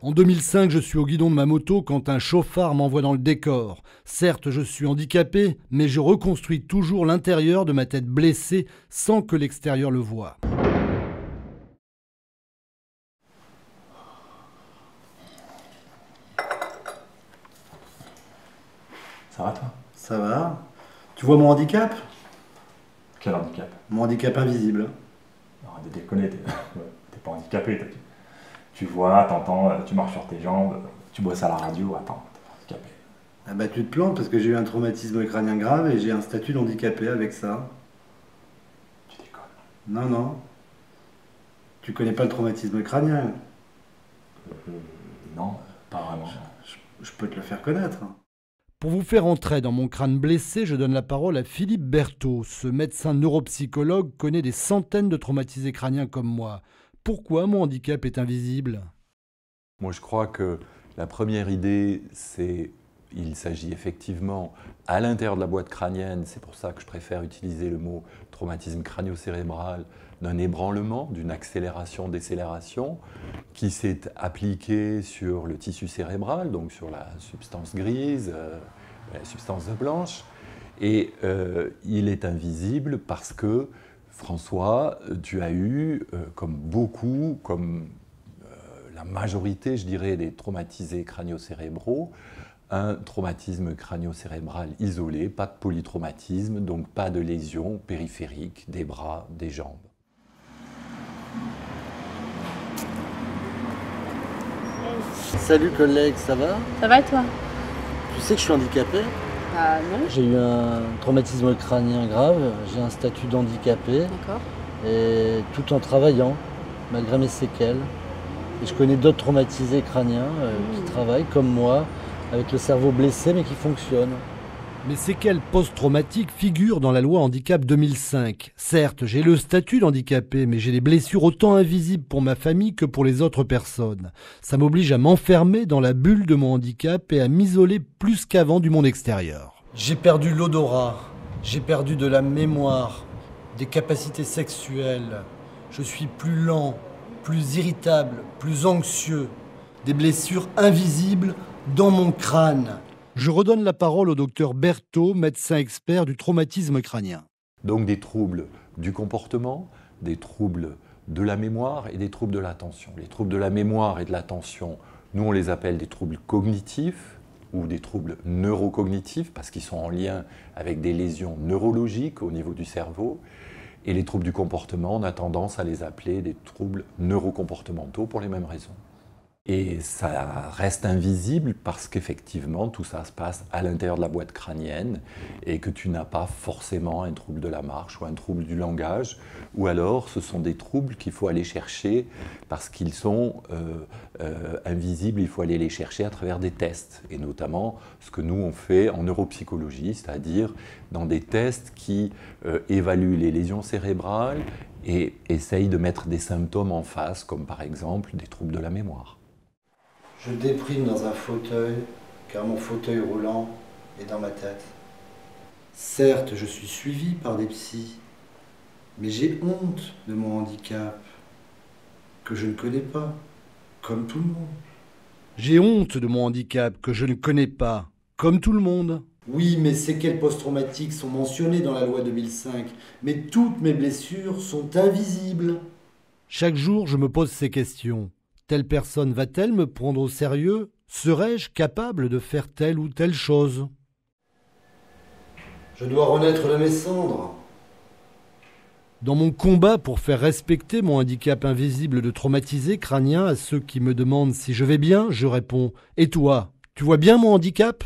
En 2005, je suis au guidon de ma moto quand un chauffard m'envoie dans le décor. Certes, je suis handicapé, mais je reconstruis toujours l'intérieur de ma tête blessée sans que l'extérieur le voie. Ça va toi? Ça va. Tu vois mon handicap? Quel handicap? Mon handicap invisible. Arrête de déconner, t'es pas handicapé. Tu vois, t'entends, tu marches sur tes jambes, tu bosses à la radio, attends, t'es pas handicapé. Ah bah tu te plantes parce que j'ai eu un traumatisme crânien grave et j'ai un statut d'handicapé avec ça. Tu déconnes. Non, non. Tu connais pas le traumatisme crânien? Non, pas vraiment. Je peux te le faire connaître. Pour vous faire entrer dans mon crâne blessé, je donne la parole à Philippe Berthaud. Ce médecin neuropsychologue connaît des centaines de traumatisés crâniens comme moi. Pourquoi mon handicap est invisible? Moi, je crois que la première idée, c'est il s'agit effectivement, à l'intérieur de la boîte crânienne, c'est pour ça que je préfère utiliser le mot traumatisme crânio-cérébral, d'un ébranlement, d'une accélération-décélération qui s'est appliquée sur le tissu cérébral, donc sur la substance grise, la substance blanche. Et il est invisible parce que, François, tu as eu, comme beaucoup, comme la majorité, je dirais, des traumatisés crânio-cérébraux, un traumatisme crânio-cérébral isolé, pas de polytraumatisme, donc pas de lésions périphériques des bras, des jambes. Salut collègue, ça va? Ça va toi? Tu sais que je suis handicapé? Bah non. J'ai eu un traumatisme crânien grave, j'ai un statut d'handicapé. D'accord. Et tout en travaillant, malgré mes séquelles. Et je connais d'autres traumatisés crâniens qui travaillent comme moi, avec le cerveau blessé mais qui fonctionnent. Mes séquelles post-traumatiques figurent dans la loi handicap 2005. Certes, j'ai le statut d'handicapé, mais j'ai des blessures autant invisibles pour ma famille que pour les autres personnes. Ça m'oblige à m'enfermer dans la bulle de mon handicap et à m'isoler plus qu'avant du monde extérieur. J'ai perdu l'odorat, j'ai perdu de la mémoire, des capacités sexuelles. Je suis plus lent, plus irritable, plus anxieux. Des blessures invisibles dans mon crâne. Je redonne la parole au docteur Berthaud, médecin expert du traumatisme crânien. Donc des troubles du comportement, des troubles de la mémoire et des troubles de l'attention. Les troubles de la mémoire et de l'attention, nous on les appelle des troubles cognitifs ou des troubles neurocognitifs parce qu'ils sont en lien avec des lésions neurologiques au niveau du cerveau. Et les troubles du comportement, on a tendance à les appeler des troubles neurocomportementaux pour les mêmes raisons. Et ça reste invisible parce qu'effectivement, tout ça se passe à l'intérieur de la boîte crânienne et que tu n'as pas forcément un trouble de la marche ou un trouble du langage, ou alors ce sont des troubles qu'il faut aller chercher parce qu'ils sont invisibles, il faut aller les chercher à travers des tests, et notamment ce que nous on fait en neuropsychologie, c'est-à-dire dans des tests qui évaluent les lésions cérébrales et essayent de mettre des symptômes en face, comme par exemple des troubles de la mémoire. Je déprime dans un fauteuil, car mon fauteuil roulant est dans ma tête. Certes, je suis suivi par des psys, mais j'ai honte de mon handicap, que je ne connais pas, comme tout le monde. J'ai honte de mon handicap que je ne connais pas, comme tout le monde. Oui, mes séquelles post-traumatiques sont mentionnées dans la loi 2005, mais toutes mes blessures sont invisibles. Chaque jour, je me pose ces questions. Telle personne va-t-elle me prendre au sérieux? Serais-je capable de faire telle ou telle chose? Je dois renaître de mes cendres. Dans mon combat pour faire respecter mon handicap invisible de traumatisé crânien à ceux qui me demandent si je vais bien, je réponds « Et toi, tu vois bien mon handicap ?»